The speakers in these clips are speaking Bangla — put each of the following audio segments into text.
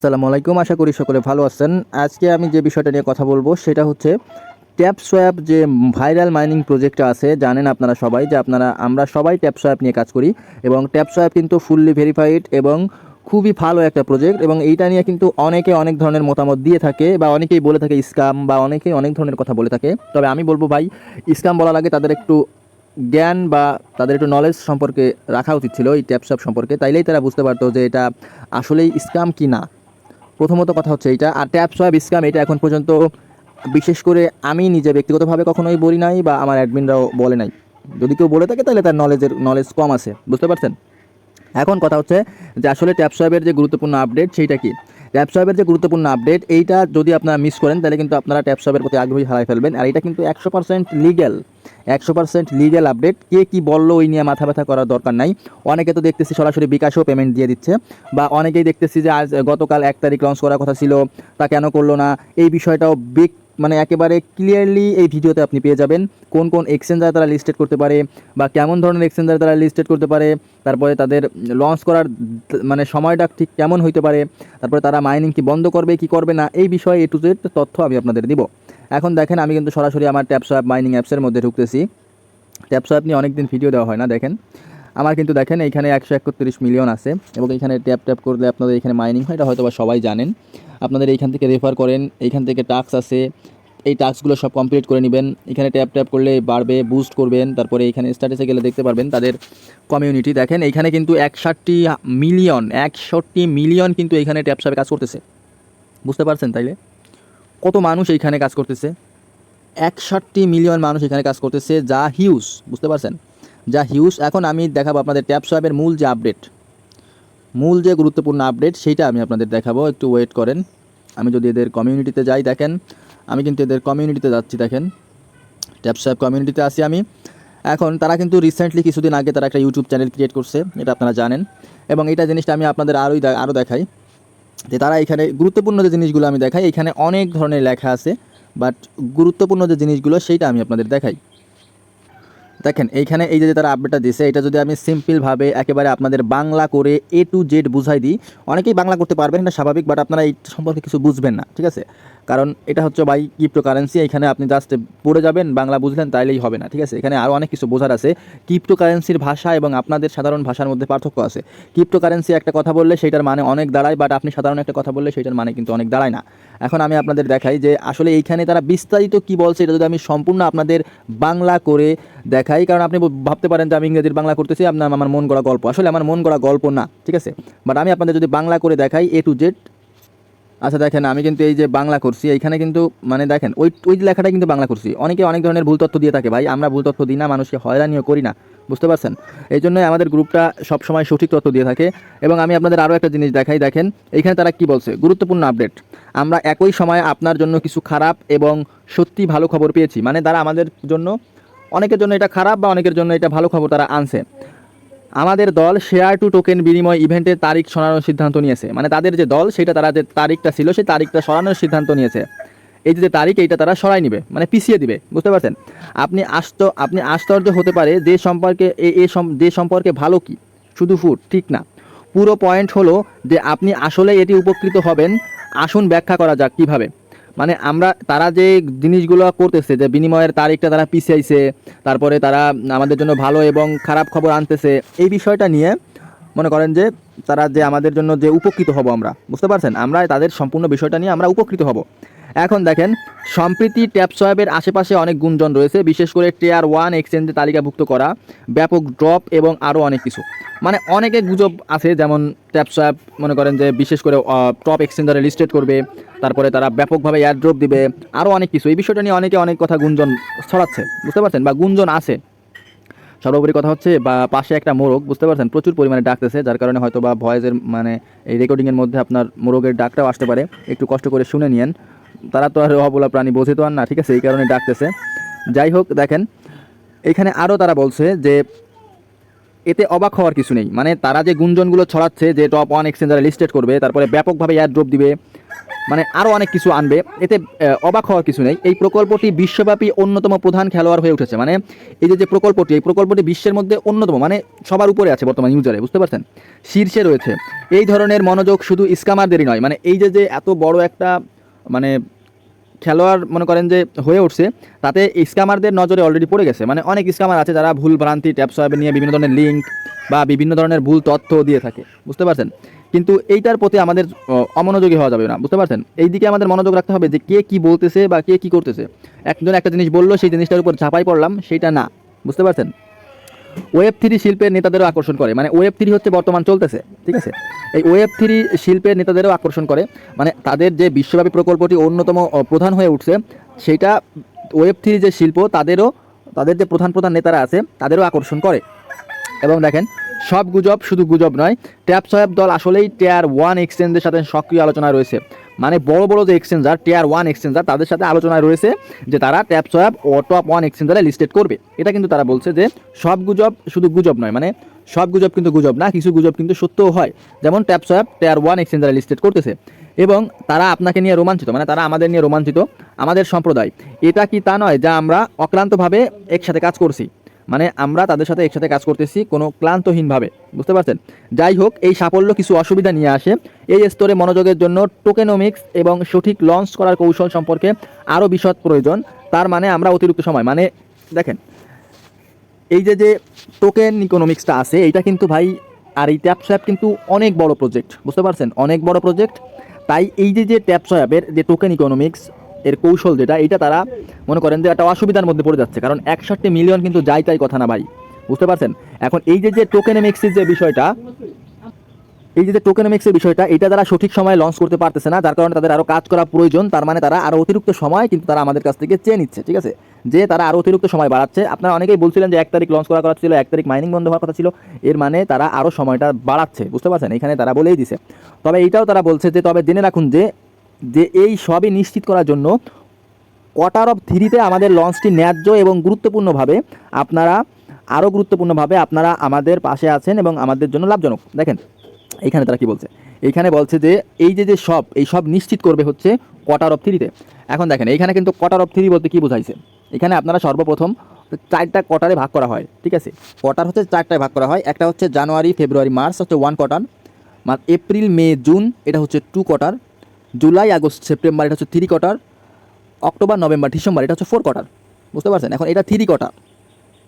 আসসালামু আলাইকুম, আশা করি সকলে ভালো আছেন। আজকে আমি যে বিষয়টা নিয়ে কথা বলবো সেটা হচ্ছে ট্যাপসোয়াপ যে ভাইরাল মাইনিং প্রজেক্টটা আছে। জানেন আপনারা সবাই যে আমরা সবাই ট্যাপসোয়াপ নিয়ে কাজ করি এবং ট্যাপসোয়াপ কিন্তু ফুললি ভেরিফাইড এবং খুবই ভালো একটা প্রজেক্ট এবং এইটা নিয়ে কিন্তু অনেকে অনেক ধরনের মতামত দিয়ে থাকে বা অনেকেই বলে থাকে স্ক্যাম বা অনেকেই অনেক ধরনের কথা বলে থাকে। তবে আমি বলবো ভাই, স্ক্যাম বলার আগে তাদের একটু জ্ঞান বা তাদের একটু নলেজ সম্পর্কে রাখা উচিত ছিল এই ট্যাপসোয়াপ সম্পর্কে, তাইলেই তারা বুঝতে পারতো যে এটা আসলেই স্ক্যাম কি না। প্রথমত কথা হচ্ছে এইটা। আর ট্যাপ সোয়াইপ স্ক্যাম এটা এখন পর্যন্ত বিশেষ করে আমি নিজে ব্যক্তিগতভাবে কখনোই বলি নাই বা আমার অ্যাডমিনরাও বলে নাই। যদি কেউ বলে থাকে তাহলে তার নলেজ কম আছে, বুঝতে পারছেন। এখন কথা হচ্ছে যে আসলে ট্যাপ সোয়াইপের যে গুরুত্বপূর্ণ আপডেট সেইটা কি। ট্যাপ সোয়াইপের যে গুরুত্বপূর্ণ আপডেট এইটা যদি আপনারা মিস করেন তাহলে কিন্তু আপনারা ট্যাপ সোয়াইপের প্রতি আগ্রহী হারাই ফেলবেন। আর এটা কিন্তু 100% লিগ্যাল, 100% লিগ্যাল আপডেট। কে কী বললো ওই নিয়ে মাথা ব্যথা করার দরকার নাই। অনেকে তো দেখতেছি সরাসরি বিকাশেও পেমেন্ট দিয়ে দিচ্ছে, বা অনেকেই দেখতেছি যে গতকাল 1 তারিখ লঞ্চ করার কথা ছিল, তা কেন করলো না, এই বিষয়টাও মানে একেবারে ক্লিয়ারলি এই ভিডিওতে আপনি পেয়ে যাবেন। কোন কোন এক্সচেঞ্জার তারা লিস্টেড করতে পারে বা কেমন ধরনের এক্সচেঞ্জার তারা লিস্টেড করতে পারে, তারপরে তাদের লঞ্চ করার মানে সময়টা ঠিক কেমন হইতে পারে, তারপরে তারা মাইনিং কি বন্ধ করবে কি করবে না, এই বিষয়ে A to Z তথ্য আমি আপনাদের দিব। এখন দেখেন, আমি কিন্তু সরাসরি আমার ট্যাপসোয়াপ মাইনিং অ্যাপসের মধ্যে ঢুকতেছি। ট্যাপসোয়াপ নিয়ে অনেক দিন ভিডিও দেওয়া হয় না। দেখেন আমার কিন্তু দেখেন এইখানে 131 মিলিয়ন আছে এবং এখানে ট্যাপ ট্যাপ করলে আপনাদের এখানে মাইনিং হয়, এটা হয়তো বা সবাই জানেন। আপনাদের এইখান থেকে রেফার করেন, এইখান থেকে টাস্ক আছে, এই টাস্কগুলো সব কমপ্লিট করে নেবেন। এখানে ট্যাপ ট্যাপ করলে বাড়বে, বুস্ট করবেন। তারপরে এইখানে স্ট্যাটাসে গেলে দেখতে পারবেন তাদের কমিউনিটি। দেখেন এইখানে কিন্তু 61 মিলিয়ন কিন্তু এইখানে ট্যাপসোয়াপে কাজ করতেছে, বুঝতে পারছেন তাইলে কত মানুষ এইখানে কাজ করতেছে। 61 মিলিয়ন মানুষ এখানে কাজ করতেছে, যা হিউজ, বুঝতে পারছেন, যা হিউজ। এখন আমি দেখাবো আপনাদের ট্যাপসোয়াপের মূল যে গুরুত্বপূর্ণ আপডেট সেইটা আমি আপনাদের দেখাবো, একটু ওয়েট করেন। আমি যদি এদের কমিউনিটিতে যাই, দেখেন আমি কিন্তু এদের কমিউনিটিতে যাচ্ছি। দেখেন ট্যাপসোয়াপ কমিউনিটিতে আসি আমি। এখন তারা কিন্তু রিসেন্টলি কিছুদিন আগে তারা একটা ইউটিউব চ্যানেল ক্রিয়েট করছে, এটা আপনারা জানেন। এবং এটা জিনিসটা আমি আপনাদের আরও দেখাই যে তারা এখানে গুরুত্বপূর্ণ যে জিনিসগুলো আমি দেখাই, এখানে অনেক ধরনের লেখা আছে, বাট গুরুত্বপূর্ণ যে জিনিসগুলো সেইটা আমি আপনাদের দেখাই। দেখেন এইখানে এই যে তারা আপডেটটা দিয়েছে, এটা যদি আমি সিম্পলভাবে একেবারে আপনাদের বাংলা করে A to Z বুঝাই দিই, অনেকেই বাংলা করতে পারবেন, এটা স্বাভাবিক, বাট আপনারা এই সম্পর্কে কিছু বুঝবেন না, ঠিক আছে। কারণ এটা হচ্ছে ভাই ক্রিপ্টোকারেন্সি, এখানে আপনি জাস্ট পড়ে যাবেন, বাংলা বুঝলেন তাইলেই হবে না, ঠিক আছে। এখানে আরও অনেক কিছু বোঝার আছে। ক্রিপ্টোকারেন্সির ভাষা এবং আপনাদের সাধারণ ভাষার মধ্যে পার্থক্য আছে। ক্রিপ্টোকারেন্সি একটা কথা বললে সেইটার মানে অনেক দাঁড়ায়, বাট আপনি সাধারণ একটা কথা বললে সেইটার মানে কিন্তু অনেক দাঁড়ায় না। এখন আমি আপনাদের দেখাই যে আসলে এইখানে তারা বিস্তারিত কি বলছে, এটা যদি আমি সম্পূর্ণ আপনাদের বাংলা করে দেখাই। কারণ আপনি ভাবতে পারেন যে আমি ইংরেজির বাংলা করতেছি, আমার মন গড়া গল্প। আসলে আমার মন গড়া গল্প না, ঠিক আছে। বাট আমি আপনাদের যদি বাংলা করে দেখাই A to Z। আচ্ছা দেখেন, আমি কিন্তু এই যে বাংলা করছি, এইখানে কিন্তু মানে দেখেন ওই লেখাটা কিন্তু বাংলা করছি। অনেকে অনেক ধরনের ভুল তথ্য দিয়ে থাকে ভাই, আমরা ভুল তথ্য দিই না, মানুষকে হয়রানিও করি না, বুঝতে পারছেন। এই জন্যই আমাদের গ্রুপটা সবসময় সঠিক তথ্য দিয়ে থাকে। এবং আমি আপনাদের আরও একটা জিনিস দেখাই, দেখেন এইখানে তারা কি বলছে, গুরুত্বপূর্ণ আপডেট। আমরা একই সময় আপনার জন্য কিছু খারাপ এবং সত্যি ভালো খবর পেয়েছি। মানে তারা আমাদের জন্য, অনেকের জন্য এটা খারাপ বা অনেকের জন্য এটা ভালো খবর তারা আনছে। আমাদের দল শেয়ার টু টোকেন বিনিময় ইভেন্টের তারিখ সরানোর সিদ্ধান্ত নিয়েছে। মানে তাদের যে দল সেটা, তারা যে তারিখটা ছিল সেই তারিখটা সরানোর সিদ্ধান্ত নিয়েছে। এই যে তারিখ, এইটা তারা সরাই নিবে, মানে পিছিয়ে দিবে, বুঝতে পারছেন। আপনি আশ্চর্য হতে পারে যে সম্পর্কে ভালো কি শুধু ফুড, ঠিক না। পুরো পয়েন্ট হলো যে আপনি আসলে এটি উপকৃত হবেন। আসুন ব্যাখ্যা করা যাক কিভাবে। মানে তারা যে জিনিসগুলো করতেছে, যে বিনিময়ের তারিখটা তারা পিছিয়েছে, তারপরে তারা আমাদের জন্য ভালো এবং খারাপ খবর আনতেছে, এই বিষয়টা নিয়ে মনে করেন যে তারা যে আমাদের জন্য যে উপকৃত হব আমরা, বুঝতে পারছেন, আমরা তাদের সম্পূর্ণ বিষয়টা নিয়ে আমরা উপকৃত হব। এখন দেখেন, সম্প্রতি ট্যাপসোয়াপের আশেপাশে অনেক গুঞ্জন রয়েছে, বিশেষ করে টিয়ার 1 এক্সচেঞ্জে তালিকাভুক্ত করা, ব্যাপক ড্রপ এবং আরও অনেক কিছু। মানে অনেকে গুজব আছে, যেমন ট্যাপসোয়াপ মনে করেন যে বিশেষ করে টপ এক্সচেঞ্জারে লিস্টেড করবে, তারপরে তারা ব্যাপকভাবে এয়ারড্রপ দিবে, আরও অনেক কিছু। এই বিষয়টা নিয়ে অনেকে অনেক কথা গুঞ্জন ছড়াচ্ছে, বুঝতে পারছেন, বা গুঞ্জন আছে। সর্বোপরি কথা হচ্ছে বা পাশে একটা মোরগ, বুঝতে পারছেন, প্রচুর পরিমাণে ডাকতেছে, যার কারণে হয়তো বা ভয়েসের মানে এই রেকর্ডিংয়ের মধ্যে আপনার মোরগের ডাকটাও আসতে পারে, একটু কষ্ট করে শুনে নিয়েন। তারা তো আর অবলা প্রাণী, বোঝে তো আর না, ঠিক আছে, এই কারণে ডাকতেছে। যাই হোক, দেখেন এখানে আরও তারা বলছে যে এতে অবাক হওয়ার কিছু নেই। মানে তারা যে গুঞ্জনগুলো ছড়াচ্ছে যে টপ 1 এক্সচেঞ্জারে লিস্টেড করবে, তারপরে ব্যাপকভাবে এয়ারড্রপ দিবে, মানে আরও অনেক কিছু আনবে, এতে অবাক হওয়ার কিছু নেই। এই প্রকল্পটি বিশ্বব্যাপী অন্যতম প্রধান খেলোয়াড় হয়ে উঠেছে। মানে এই যে প্রকল্পটি, এই প্রকল্পটি বিশ্বের মধ্যে অন্যতম, মানে সবার উপরে আছে বর্তমান ইউজারে, বুঝতে পারছেন, শীর্ষে রয়েছে। এই ধরনের মনোযোগ শুধু স্ক্যামারদেরই নয়, মানে এই যে এত বড় একটা মানে খেলোয়াড় মনে করেন যে হয়ে উঠছে, তাতে স্ক্যামারদের নজরে অলরেডি পড়ে গেছে। মানে অনেক স্ক্যামার আছে যারা ভুল ভ্রান্তি ট্যাপসোয়াবে নিয়ে বিভিন্ন ধরনের লিঙ্ক বা বিভিন্ন ধরনের ভুল তথ্য দিয়ে থাকে, বুঝতে পারছেন। কিন্তু এইটার প্রতি আমাদের অমনোযোগী হওয়া যাবে না, বুঝতে পারছেন। এই দিকে আমাদের মনোযোগ রাখতে হবে যে কে কি বলতেছে বা কে কি করতেছে। একজন একটা জিনিস বললো, সেই জিনিসটার উপর ঝাঁপাই পড়লাম, সেইটা না, বুঝতে পারছেন। ওয়েব 3 শিল্পের নেতাদেরও আকর্ষণ করে, মানে ওয়েব 3 হচ্ছে বর্তমান চলতেছে, ঠিক আছে। এই ওয়েব 3 শিল্পের নেতাদেরও আকর্ষণ করে, মানে তাদের যে বিশ্বব্যাপী প্রকল্পটি অন্যতম প্রধান হয়ে উঠছে, সেইটা ওয়েব 3 যে শিল্প তাদেরও, তাদের যে প্রধান প্রধান নেতারা আছে তাদেরও আকর্ষণ করে। এবং দেখেন, সব গুজব শুধু গুজব নয়, ট্যাপসোয়াব দল আসলেই Tier 1 এক্সচেঞ্জের সাথে সক্রিয় আলোচনায় রয়েছে। মানে বড় বড় যে এক্সচেঞ্জার, Tier 1 এক্সচেঞ্জার, তাদের সাথে আলোচনায় রয়েছে যে তারা ট্যাপসোয়াব ও টপ 1 এক্সচেঞ্জারে লিস্টেড করবে। এটা কিন্তু তারা বলছে যে সব গুজব শুধু গুজব নয়, মানে সব গুজব কিন্তু গুজব না, কিছু গুজব কিন্তু সত্যও হয়। যেমন ট্যাপসোয়াব Tier 1 এক্সচেঞ্জারে লিস্টেড করতেছে এবং তারা আপনাকে নিয়ে রোমাঞ্চিত, মানে তারা আমাদের নিয়ে রোমাঞ্চিত, আমাদের সম্প্রদায়। এটা কি তা নয় যা আমরা অক্লান্তভাবে একসাথে কাজ করছি, মানে আমরা তাদের সাথে একসাথে কাজ করতেছি কোনো ক্লান্তহীনভাবে, বুঝতে পারছেন। যাই হোক, এই সাফল্য কিছু অসুবিধা নিয়ে আসে। এই স্তরে মনোযোগের জন্য টোকেনোমিক্স এবং সঠিক লঞ্চ করার কৌশল সম্পর্কে আরও বিশদ প্রয়োজন। তার মানে আমরা অতিরিক্ত সময়, মানে দেখেন এই যে টোকেন ইকোনমিক্সটা আছে, এইটা কিন্তু ভাই, আর এই ট্যাপসোয়াব কিন্তু অনেক বড় প্রজেক্ট, বুঝতে পারছেন, অনেক বড় প্রজেক্ট। তাই এই যে ট্যাপসোয়াবের যে টোকেন ইকোনমিক্স এর কৌশল যেটা, এটা তারা মনে করেন যে একটা অসুবিধার মধ্যে পড়ে যাচ্ছে, কারণ 61 মিলিয়ন কিন্তু যাই তাই কথা না ভাই, বুঝতে পারছেন। এখন এই যে টোকেনোমিক্সের যে বিষয়টা, এই যে টোকেনোমিক্সের বিষয়টা, এটা তারা সঠিক সময়ে লঞ্চ করতে পারতেছে না, যার কারণে তাদের আরও কাজ করা প্রয়োজন। তার মানে তারা আরও অতিরিক্ত সময় কিন্তু তারা আমাদের কাছ থেকে চেয়ে নিচ্ছে, ঠিক আছে, যে তারা আরও অতিরিক্ত সময় বাড়াচ্ছে। আপনারা অনেকেই বলছিলেন যে 1 তারিখ লঞ্চ করার কথা ছিল, 1 তারিখ মাইনিং বন্ধ হওয়ার কথা ছিল, এর মানে তারা আরও সময়টা বাড়াচ্ছে, বুঝতে পারছেন, এখানে তারা বলেই দিছে। তবে এইটাও তারা বলছে যে তবে জেনে রাখুন যে এই সবই নিশ্চিত করার জন্য Q3 আমাদের লঞ্চটি ন্যায্য এবং গুরুত্বপূর্ণভাবে আপনারা আমাদের পাশে আছেন এবং আমাদের জন্য লাভজনক। দেখেন এইখানে তারা কি বলছে, এইখানে বলছে যে এই সব নিশ্চিত করবে হচ্ছে Q3। এখন দেখেন এইখানে কিন্তু Q3 বলতে কি বোঝাইছে, এখানে আপনারা সর্বপ্রথম 4টা কোয়ার্টারে ভাগ করা হয়, ঠিক আছে। কোয়ার্টার হচ্ছে 4টায় ভাগ করা হয়। একটা হচ্ছে জানুয়ারি ফেব্রুয়ারি মার্চ হচ্ছে 1 কোয়ার্টার, এপ্রিল মে জুন এটা হচ্ছে 2 কোয়ার্টার, জুলাই আগস্ট সেপ্টেম্বর এটা হচ্ছে 3 কোয়ার্টার, অক্টোবর নভেম্বর ডিসেম্বর এটা হচ্ছে 4 কোয়ার্টার, বুঝতে পারছেন। এখন এটা 3 কোয়ার্টার,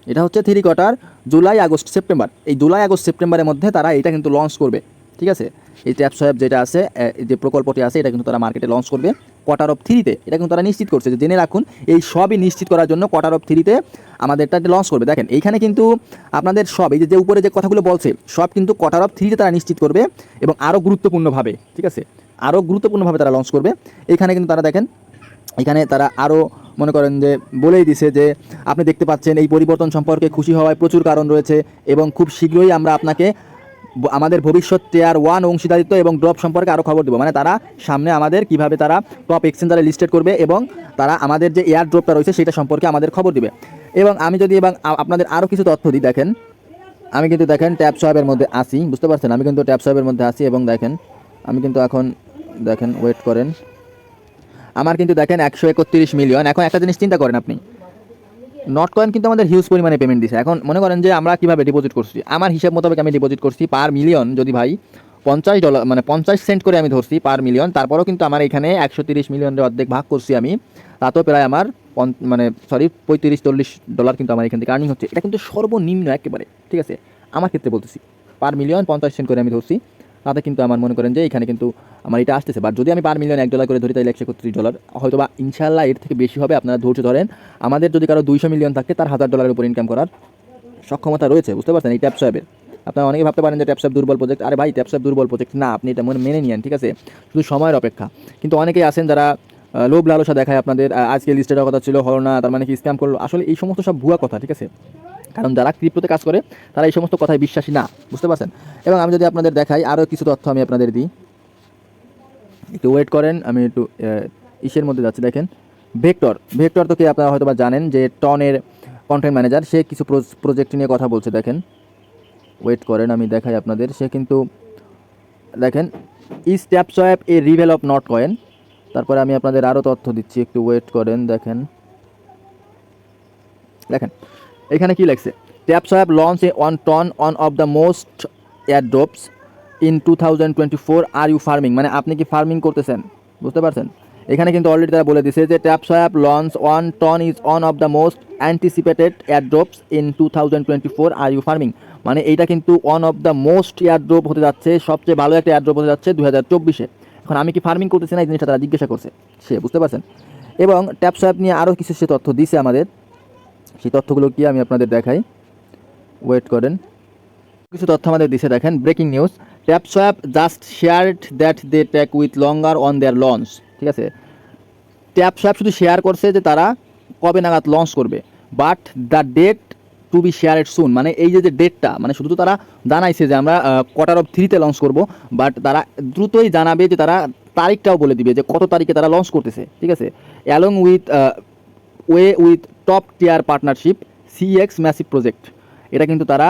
এটা হচ্ছে 3 কোয়ার্টার, জুলাই আগস্ট সেপ্টেম্বর, এই জুলাই আগস্ট সেপ্টেম্বরের মধ্যে তারা এটা কিন্তু লঞ্চ করবে, ঠিক আছে। এই ট্যাপসোয়াব যেটা আছে, যে প্রকল্পটি আছে, এটা কিন্তু তারা মার্কেটে লঞ্চ করবে Q3। এটা কিন্তু তারা নিশ্চিত করছে, যে জেনে রাখুন এই সবই নিশ্চিত করার জন্য Q3 আমাদেরটা লঞ্চ করবে। দেখেন এইখানে কিন্তু আপনাদের সব এই যে উপরে যে কথাগুলো বলছে, সব কিন্তু Q3 তারা নিশ্চিত করবে এবং আরও গুরুত্বপূর্ণভাবে, ঠিক আছে, আরও গুরুত্বপূর্ণভাবে তারা লঞ্চ করবে। এখানে কিন্তু তারা দেখেন, এখানে তারা আরও মনে করেন যে বলেই দিছে যে আপনি দেখতে পাচ্ছেন এই পরিবর্তন সম্পর্কে খুশি হওয়ায় প্রচুর কারণ রয়েছে এবং খুব শীঘ্রই আমরা আপনাকে আমাদের ভবিষ্যৎ Tier 1 অংশীদারিত্ব এবং ড্রপ সম্পর্কে আরও খবর দেবো। মানে তারা সামনে আমাদের কিভাবে তারা টপ এক্সচেঞ্জারে লিস্টেড করবে এবং তারা আমাদের যে এয়ার ড্রপটা রয়েছে সেটা সম্পর্কে আমাদের খবর দিবে। এবং আমি যদি আপনাদের আরও কিছু তথ্য দিই, দেখেন আমি কিন্তু দেখেন ট্যাপসোয়াবের মধ্যে আসি, বুঝতে পারছেন, আমি কিন্তু ট্যাপসোয়াবের মধ্যে আসি এবং দেখেন আমি কিন্তু এখন দেখেন ওয়েট করেন, আমার কিন্তু দেখেন 131 মিলিয়ন। এখন একটা জিনিস চিন্তা করেন আপনি, নটকয়েন কিন্তু আমাদের হিউজ পরিমাণে পেমেন্ট দিছে। এখন মনে করেন যে আমরা কীভাবে ডিপোজিট করছি, আমার হিসাব মোতাবেক আমি ডিপোজিট করছি পার মিলিয়ন যদি ভাই $50 মানে 50 সেন্ট করে আমি ধরছি পার মিলিয়ন, তারপরেও কিন্তু আমার এখানে 130 মিলিয়নের অর্ধেক ভাগ করছি আমি, তাতেও প্রায় আমার $35-40 কিন্তু আমার এখান থেকে আর্নিং হচ্ছে। এটা কিন্তু সর্বনিম্ন একেবারে, ঠিক আছে, আমার ক্ষেত্রে বলতেছি পার মিলিয়ন 50 সেন্ট করে আমি ধরছি, তাতে কিন্তু আমার মনে করেন যে এখানে কিন্তু আমার এটা আসতেছে। বাট যদি আমি পার মিলিয়ন $1 করে ধরি তাহলে $131, হয়তো বা ইনশাল্লাহ এর থেকে বেশি হবে, আপনারা ধৈর্য ধরেন। আমাদের যদি কারো 200 মিলিয়ন থাকে তার $1000 উপর ইনকাম করার সক্ষমতা রয়েছে, বুঝতে পারছেন এই ট্যাপসোয়াবের। আপনারা অনেকে ভাবতে পারেন যে ট্যাপসোয়াব দুর্বল প্রজেক্ট, আরে ভাই ট্যাপসোয়াব দুর্বল প্রজেক্ট না, আপনি এটা মেনে নিয়েন, ঠিক আছে, শুধু সময়ের অপেক্ষা। কিন্তু অনেকেই আছেন যারা লোভ লালসা দেখায় আপনাদের, আজকে লিস্টেড কথা ছিল হলো না, তার মানে কি স্ক্যাম করলো, আসলে এই সমস্ত সব ভুয়া কথা, ঠিক আছে, কারণ যারা ক্রিপ্টোতে কাজ করে তারা এই সমস্ত কথায় বিশ্বাসী না, বুঝতে পারছেন। এবং আমি যদি আপনাদের দেখাই আরও কিছু তথ্য আমি আপনাদের দিই, একটু ওয়েট করেন, আমি একটু ইসের মধ্যে যাচ্ছি। দেখেন ভেক্টর তো কি আপনারা হয়তো বা জানেন যে টনের কন্টেন্ট ম্যানেজার, সে কিছু প্রজেক্ট নিয়ে কথা বলছে। দেখেন ওয়েট করেন, আমি দেখাই আপনাদের, সে কিন্তু দেখেন is tap swap a reveal of not coin. তারপরে আমি আপনাদের আরও তথ্য দিচ্ছি, একটু ওয়েট করেন। দেখেন এখানে কি লেখছে, tap swap launch a one of the most airdrops in 2024 are you farming, মানে আপনি কি ফার্মিং করতেছেন, বুঝতে পারছেন। এখানে কিন্তু অলরেডি তারা বলে দিছে যে tap swap launch 1 ton is one of the most anticipated airdrops in 2024 are you farming, মানে এইটা কিন্তু one of the most airdrop হতে যাচ্ছে, সবচেয়ে ভালো একটা এয়ারড্রপ হতে যাচ্ছে 2024-এ। এখন আমি কি ফার্মিং করতেছি না, এই জিনিসটা তারা জিজ্ঞাসা করছে, সে বুঝতে পারছেন। এবং ট্যাপ সোয়াপ নিয়ে আরও কিছু সে তথ্য দিছে আমাদের, সেই তথ্যগুলো কি আমি আপনাদের দেখাই, ওয়েট করেন। কিছু তথ্য আমাদের দিছে, দেখেন breaking news, tap swap just shared that they take with longer on their launch. ঠিক আছে, ট্যাপ সোয়াপ শুধু শেয়ার করছে যে তারা কবে নাগাদ লঞ্চ করবে, but the date to be shared soon, মানে এই যে ডেটটা, মানে শুধু তো তারা জানাইছে যে আমরা Q3 লঞ্চ করব, বাট তারা দ্রুতই জানাবে যে তারা তারিখটাও বলে দিবে যে কত তারিখে তারা লঞ্চ করতেছে। ঠিক আছে, along with top tear partnership CX massive project, এটা কিন্তু তারা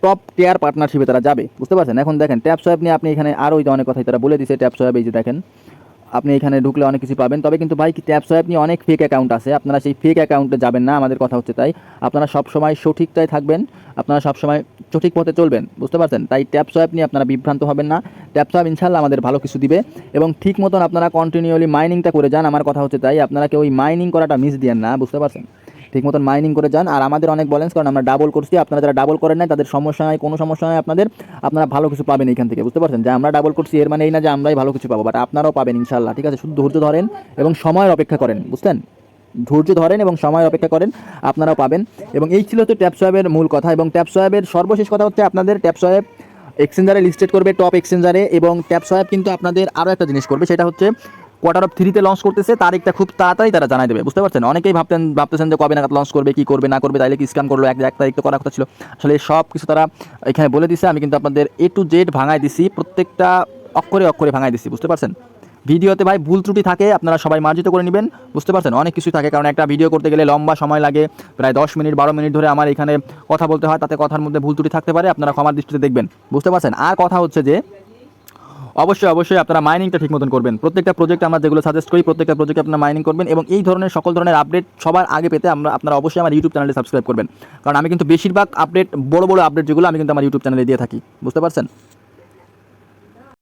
টপ টিয়ার পার্টনারশিপে তারা যাবে, বুঝতে পারছেন। এখন দেখেন ট্যাপ সোয়াপ নিয়ে আপনি এখানে আরও অনেক কথাই তারা বলে দিছে। ট্যাপ সোয়াপ এই যে দেখেন, আপনি এখানে ঢুকলে অনেক কিছু পাবেন, তবে কিন্তু ভাই কি ট্যাপ সোয়াপ নিয়ে অনেক ফেক অ্যাকাউন্ট আছে, আপনারা সেই ফেক অ্যাকাউন্টে যাবেন না, আমাদের কথা হচ্ছে তাই। আপনারা সবসময় সঠিকটাই থাকবেন, আপনারা সবসময় সঠিক পথে চলবেন, বুঝতে পারছেন। তাই ট্যাপ সোয়াপ নিয়ে আপনারা বিভ্রান্ত হবেন না। ট্যাপ সোয়াপ ইনশাল্লাহ আমাদের ভালো কিছু দিবে, এবং ঠিক মতন আপনারা কন্টিনিউয়ালি মাইনিংটা করে যান, আমার কথা হচ্ছে তাই। আপনারা কেউ ওই মাইনিং করাটা মিস দিয়েন না, বুঝতে পারছেন। ঠিক মতন মাইনিং করে যান। আর আমাদের অনেক ব্যালেন্স, কারণ আমরা ডাবল করছি, আপনারা যারা ডাবল করেন নাই তাদের সমস্যা নাই, কোনো সমস্যা নাই আপনাদের, আপনারা ভালো কিছু পাবেন এইখান থেকে, বুঝতে পারছেন। যে আমরা ডাবল করছি এর মানে এই না যে আমরাই ভালো কিছু পাবো, বাট আপনারাও পাবেন ইনশাল্লাহ। ঠিক আছে, শুধু ধৈর্য ধরেন এবং সময়ের অপেক্ষা করেন, বুঝলেন। ধৈর্য ধরেন এবং সময় অপেক্ষা করেন, আপনারাও পাবেন। এবং এই ছিল তো ট্যাপ সোয়াপের মূল কথা। এবং ট্যাপ সোয়াপের সর্বশেষ কথা হচ্ছে, আপনাদের ট্যাপ সোয়াপ এক্সচেঞ্জারে লিস্টেড করবে, টপ এক্সচেঞ্জারে। এবং ট্যাপ সোয়াপ কিন্তু আপনাদের আরও একটা জিনিস করবে, সেটা হচ্ছে Q3 লঞ্চ করতেছে, তারিখটা খুব তাড়াতাড়ি তারা জানাই দেবে, বুঝতে পারছেন। অনেকেই ভাবতেছেন যে কবে নাগাদ লঞ্চ করবে, কী করবে না করবে, তাইলে কি স্ক্যাম করলো, এক তারিখ তো করার কথা ছিল। আসলে সব কিছু তারা এখানে বলে দিছে। আমি কিন্তু আপনাদের A to Z ভাঙাই দিছি, প্রত্যেকটা অক্ষরে অক্ষরে ভাঙাই দিছি, বুঝতে পারছেন। ভিডিওতে ভাই ভুল ত্রুটি থাকে, আপনারা সবাই মার্জিত করে নেবেন, বুঝতে পারছেন। অনেক কিছু থাকে, কারণ একটা ভিডিও করতে গেলে লম্বা সময় লাগে, প্রায় 10 মিনিট 12 মিনিট ধরে আমার এখানে কথা বলতে হয়, তাতে কথার মধ্যে ভুল ত্রুটি থাকতে পারে, আপনারা ক্ষমার দৃষ্টিতে দেখবেন, বুঝতে পারছেন। আর কথা হচ্ছে যে অবশ্যই আপনারা মাইনিংটা ঠিক মতন করবেন। প্রত্যেকটা প্রজেক্ট আমরা যেগুলো সাজেস্ট করি, প্রত্যেকটা প্রজেক্টে আপনারা মাইনিং করবেন, এবং এই ধরনের সকল ধরনের আপডেট সবার আগে পেতে আপনারা অবশ্যই আমার ইউটিউব চ্যানেলে সাবস্ক্রাইব করবেন, কারণ আমি কিন্তু বেশিরভাগ আপডেট, বড় আপডেট যেগুলো আমি কিন্তু আমার ইউটিউব চ্যানেলে দিয়ে থাকি, বুঝতে পারছেন।